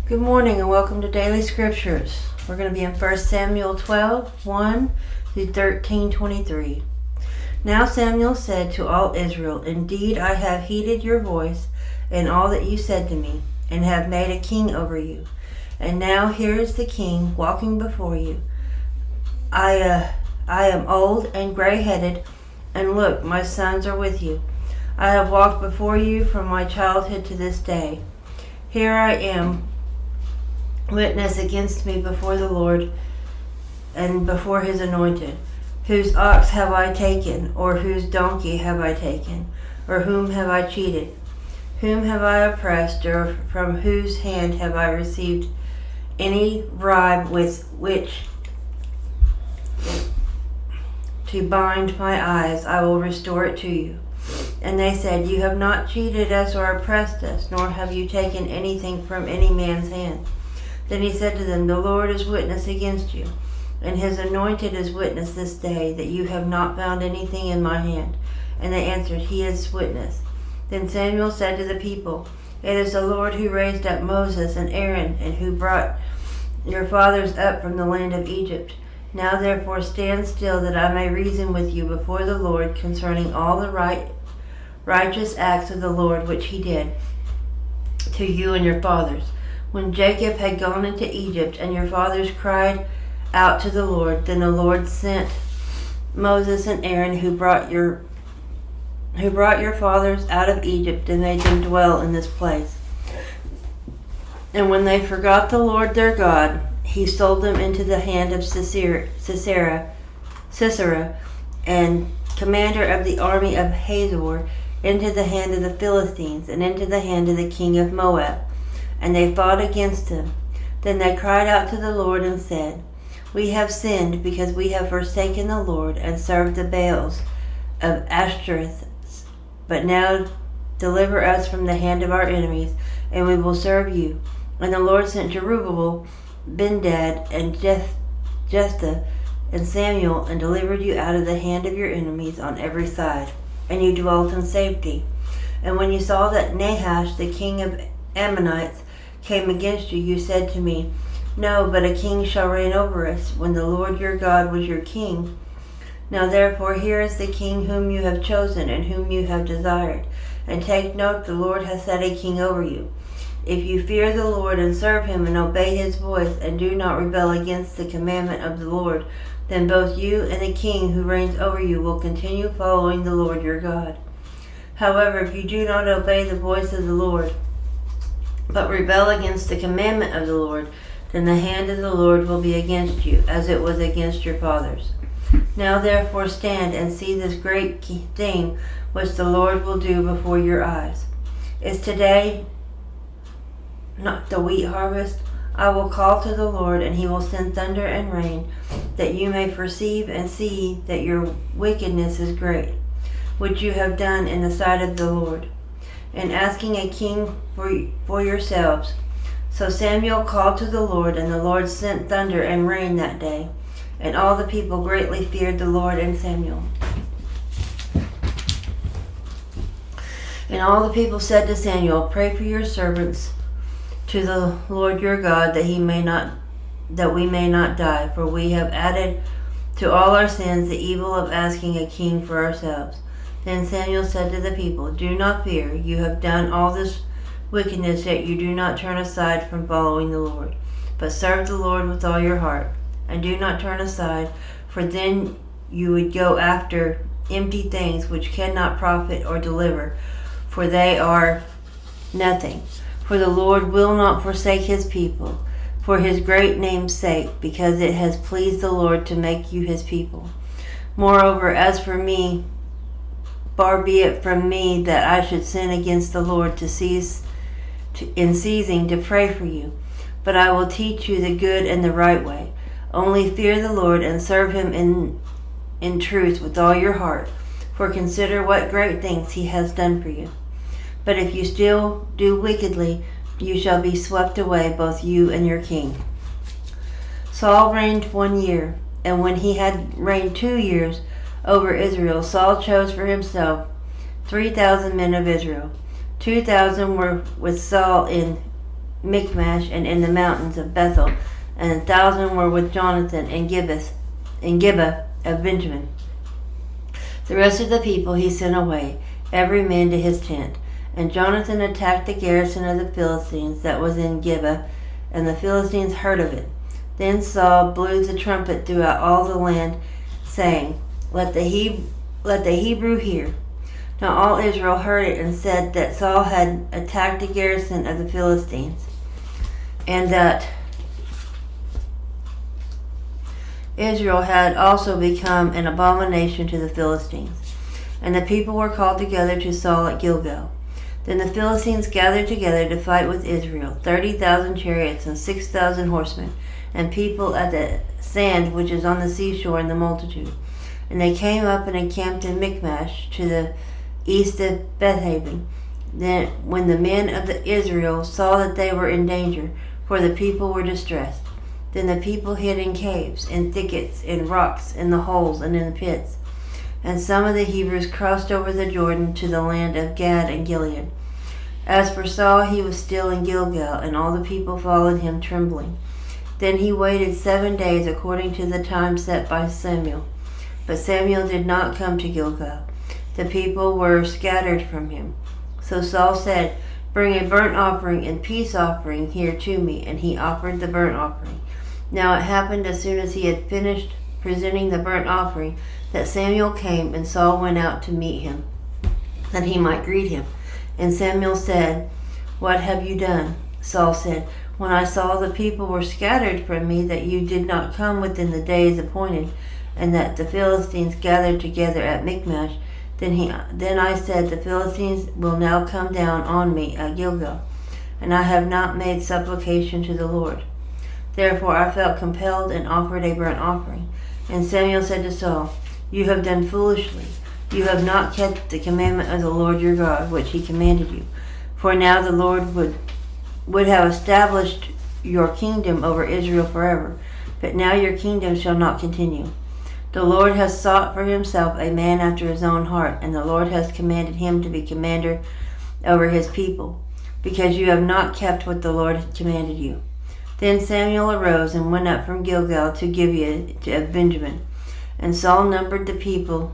Good morning and welcome to Daily Scriptures. We're going to be in 1 Samuel 12, 1 through 13:23. Now Samuel said to all Israel, "Indeed I have heeded your voice and all that you said to me, and have made a king over you. And now here is the king walking before you. I am old and gray-headed, and look, my sons are with you. I have walked before you from my childhood to this day. Here I am, witness against me before the Lord and before his anointed. Whose ox have I taken, or whose donkey have I taken, or whom have I cheated? Whom have I oppressed, or from whose hand have I received any bribe with which to bind my eyes? I will restore it to you." And they said, "You have not cheated us or oppressed us, nor have you taken anything from any man's hand." Then he said to them, "The Lord is witness against you, and his anointed is witness this day, that you have not found anything in my hand." And they answered, "He is witness." Then Samuel said to the people, "It is the Lord who raised up Moses and Aaron, and who brought your fathers up from the land of Egypt. Now therefore stand still, that I may reason with you before the Lord concerning all the righteous acts of the Lord which he did to you and your fathers. When Jacob had gone into Egypt, and your fathers cried out to the Lord, then the Lord sent Moses and Aaron, who brought your fathers out of Egypt, and made them dwell in this place. And when they forgot the Lord their God, he sold them into the hand of Sisera, and commander of the army of Hazor, into the hand of the Philistines, and into the hand of the king of Moab. And they fought against him. Then they cried out to the Lord and said, "We have sinned, because we have forsaken the Lord and served the Baals of Ashtoreth. But now deliver us from the hand of our enemies, and we will serve you." And the Lord sent Jerubbaal, Bendad, and Jephthah, and Samuel, and delivered you out of the hand of your enemies on every side, and you dwelt in safety. And when you saw that Nahash, the king of Ammonites, came against you, you said to me, "No, but a king shall reign over us, when the Lord your God was your king." Now therefore here is the king whom you have chosen, and whom you have desired. And take note, the Lord has set a king over you. If you fear the Lord and serve him and obey his voice, and do not rebel against the commandment of the Lord, then both you and the king who reigns over you will continue following the Lord your God. However, if you do not obey the voice of the Lord, but rebel against the commandment of the Lord, then the hand of the Lord will be against you, as it was against your fathers. Now therefore stand and see this great thing which the Lord will do before your eyes. Is today not the wheat harvest? I will call to the Lord, and he will send thunder and rain, that you may perceive and see that your wickedness is great, which you have done in the sight of the Lord, and asking a king for yourselves." So Samuel called to the Lord, and the Lord sent thunder and rain that day, and all the people greatly feared the Lord and Samuel. And all the people said to Samuel, "Pray for your servants to the Lord your God, that we may not die, for we have added to all our sins the evil of asking a king for ourselves." Then Samuel said to the people, "Do not fear. You have done all this wickedness, yet you do not turn aside from following the Lord, but serve the Lord with all your heart. And do not turn aside, for then you would go after empty things which cannot profit or deliver, for they are nothing. For the Lord will not forsake his people, for his great name's sake, because it has pleased the Lord to make you his people. Moreover, as for me, far be it from me that I should sin against the Lord in ceasing to pray for you. But I will teach you the good and the right way. Only fear the Lord and serve him in truth with all your heart, for consider what great things he has done for you. But if you still do wickedly, you shall be swept away, both you and your king." Saul reigned 1 year, and when he had reigned 2 years over Israel, Saul chose for himself 3,000 men of Israel. 2,000 were with Saul in Michmash and in the mountains of Bethel, and 1,000 were with Jonathan in Gibeah of Benjamin. The rest of the people he sent away, every man to his tent. And Jonathan attacked the garrison of the Philistines that was in Gibeah, and the Philistines heard of it. Then Saul blew the trumpet throughout all the land, saying, Let the Hebrew hear. Now all Israel heard it and said that Saul had attacked the garrison of the Philistines, and that Israel had also become an abomination to the Philistines. And the people were called together to Saul at Gilgal. Then the Philistines gathered together to fight with Israel, 30,000 chariots and 6,000 horsemen, and people at the sand which is on the seashore in the multitude. And they came up and encamped in Michmash to the east of Bethaven. Then when the men of Israel saw that they were in danger, for the people were distressed, then the people hid in caves, in thickets, in rocks, in the holes, and in the pits. And some of the Hebrews crossed over the Jordan to the land of Gad and Gilead. As for Saul, he was still in Gilgal, and all the people followed him trembling. Then he waited 7 days according to the time set by Samuel. But Samuel did not come to Gilgal. The people were scattered from him. So Saul said, Bring a burnt offering and peace offering here to me. And he offered the burnt offering. Now it happened as soon as he had finished presenting the burnt offering that Samuel came, and Saul went out to meet him, that he might greet him. And Samuel said, What have you done? Saul said, When I saw the people were scattered from me, that you did not come within the days appointed, and that the Philistines gathered together at Michmash, then I said, The Philistines will now come down on me at Gilgal, and I have not made supplication to the Lord. Therefore I felt compelled and offered a burnt offering. And Samuel said to Saul, You have done foolishly. You have not kept the commandment of the Lord your God, which he commanded you. For now the Lord would have established your kingdom over Israel forever. But now your kingdom shall not continue. The Lord has sought for himself a man after his own heart, and the Lord has commanded him to be commander over his people, because you have not kept what the Lord had commanded you. Then Samuel arose and went up from Gilgal to Gibeah of Benjamin. And Saul numbered the people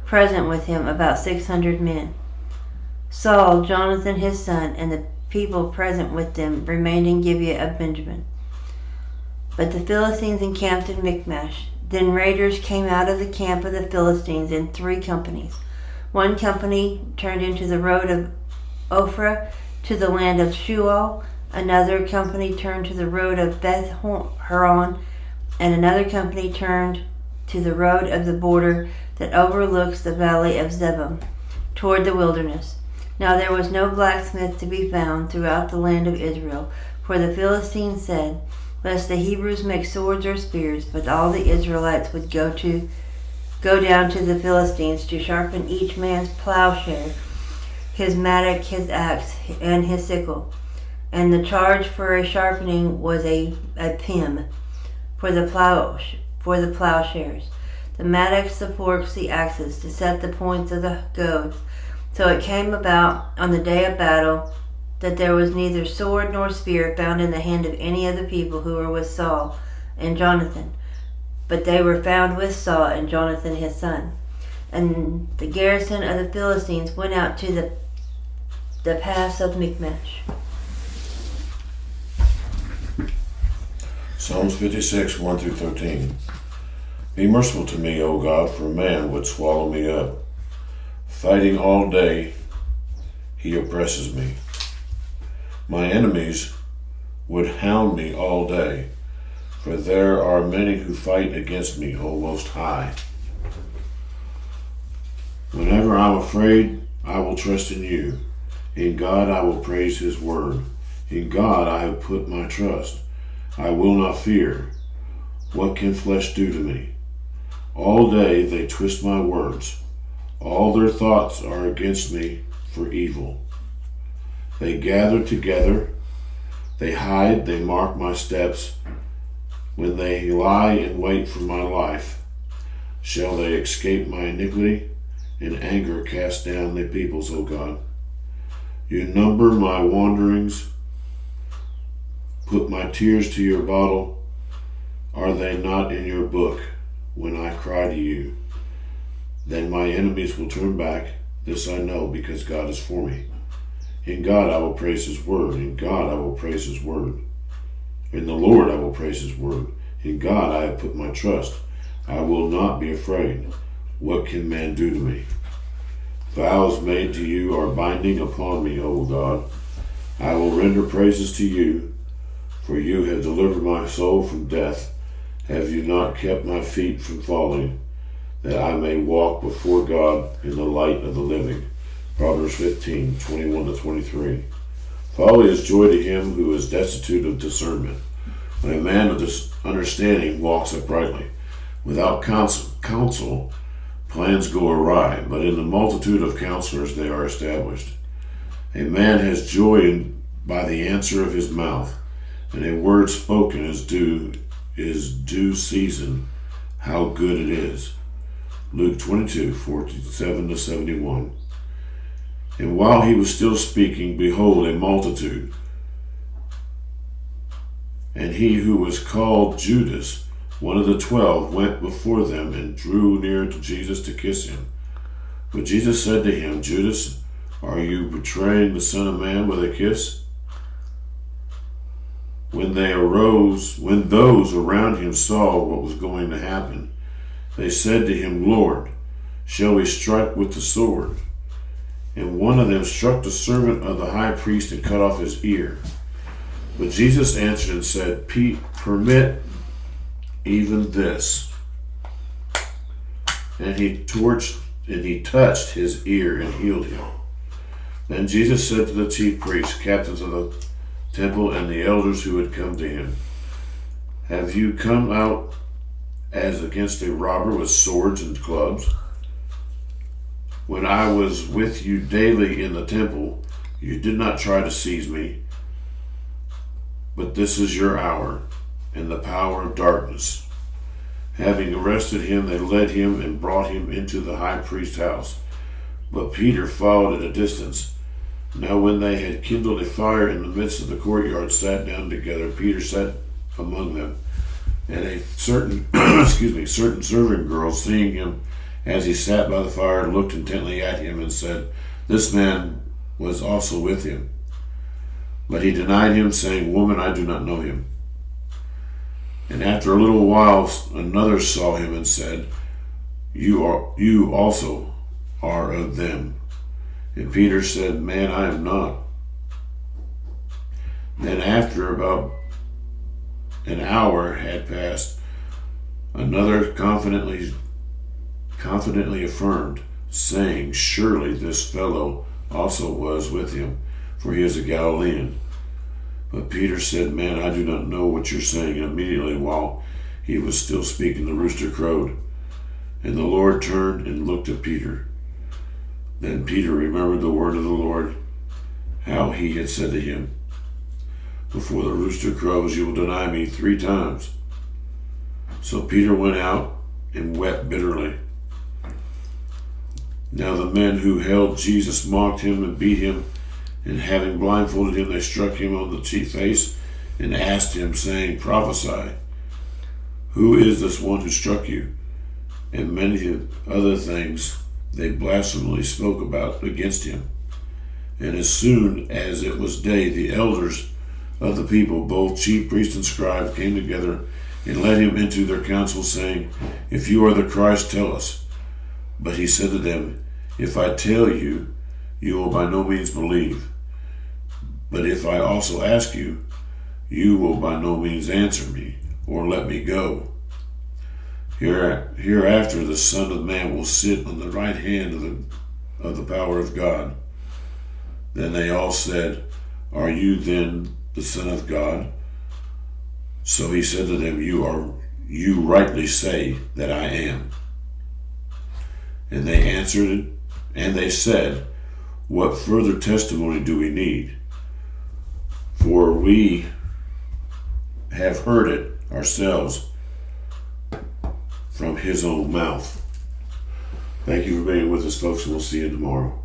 present with him about 600 men. Saul, Jonathan his son, and the people present with them remained in Gibeah of Benjamin. But the Philistines encamped in Michmash. Then raiders came out of the camp of the Philistines in 3 companies. One company turned into the road of Ophrah to the land of Shual. Another company turned to the road of Beth-horon, and another company turned to the road of the border that overlooks the valley of Zebum, toward the wilderness. Now there was no blacksmith to be found throughout the land of Israel, for the Philistines said, Lest the Hebrews make swords or spears, but all the Israelites would go down to the Philistines to sharpen each man's plowshare, his mattock, his axe, and his sickle. And the charge for a sharpening was a pim for the plowshares, the mattocks, the forks, the axes, to set the points of the goads. So it came about on the day of battle that there was neither sword nor spear found in the hand of any of the people who were with Saul and Jonathan, but they were found with Saul and Jonathan his son. And the garrison of the Philistines went out to the pass of Michmash. Psalms 56, 1 through 13. Be merciful to me, O God, for man would swallow me up. Fighting all day, he oppresses me. My enemies would hound me all day, for there are many who fight against me, O Most High. Whenever I'm afraid, I will trust in you. In God I will praise his word. In God I have put my trust. I will not fear. What can flesh do to me? All day they twist my words. All their thoughts are against me for evil. They gather together. They hide. They mark my steps. When they lie in wait for my life, shall they escape my iniquity? In anger cast down the peoples, O God. You number my wanderings. put my tears to your bottle? Are they not in your book when I cry to you? Then my enemies will turn back. This I know, because God is for me. In God I will praise his word. In God I will praise his word. In the Lord I will praise his word. In God I have put my trust. I will not be afraid. What can man do to me? Vows made to you are binding upon me, O God. I will render praises to you, for you have delivered my soul from death. Have you not kept my feet from falling, that I may walk before God in the light of the living? Proverbs 15:21-23. Folly is joy to him who is destitute of discernment. When a man of understanding walks uprightly, without counsel, plans go awry, but in the multitude of counselors they are established. A man has joy by the answer of his mouth, and a word spoken is due season. How good it is. Luke 22:47-71. And while he was still speaking, behold, a multitude, and he who was called Judas, one of the 12, went before them and drew near to Jesus to kiss him. But Jesus said to him, Judas, are you betraying the Son of Man with a kiss? When those around him saw what was going to happen, they said to him, Lord, shall we strike with the sword? And one of them struck the servant of the high priest and cut off his ear. But Jesus answered and said, permit even this. And he touched his ear and healed him. Then Jesus said to the chief priests, captains of the temple, and the elders who had come to him, have you come out as against a robber with swords and clubs? When I was with you daily in the temple, you did not try to seize me. But this is your hour and the power of darkness. Having arrested him, they led him and brought him into the high priest's house. But Peter followed at a distance. Now when they had kindled a fire in the midst of the courtyard, sat down together, Peter sat among them. And a certain servant girl, seeing him as he sat by the fire, looked intently at him and said, this man was also with him. But he denied him, saying, Woman, I do not know him. And after a little while another saw him and said, You also are of them. And Peter said, Man, I am not. Then after about an hour had passed, another confidently affirmed, saying, Surely this fellow also was with him, for he is a Galilean. But Peter said, Man, I do not know what you're saying. And immediately while he was still speaking, the rooster crowed. And the Lord turned and looked at Peter. Then Peter remembered the word of the Lord, how he had said to him, Before the rooster crows, you will deny me 3 times. So Peter went out and wept bitterly. Now the men who held Jesus mocked him and beat him, and having blindfolded him, they struck him on the face and asked him, saying, Prophesy, who is this one who struck you? And many other things they blasphemously spoke about against him. And as soon as it was day, the elders of the people, both chief priests and scribes, came together and led him into their council, saying, If you are the Christ, tell us. But he said to them, If I tell you, you will by no means believe. But if I also ask you, you will by no means answer me, or let me go. Hereafter the Son of Man will sit on the right hand of the power of God. Then they all said, Are you then the Son of God? So he said to them, You rightly say that I am. And they answered, and they said, What further testimony do we need? For we have heard it ourselves from his own mouth. Thank you for being with us, folks, and we'll see you tomorrow.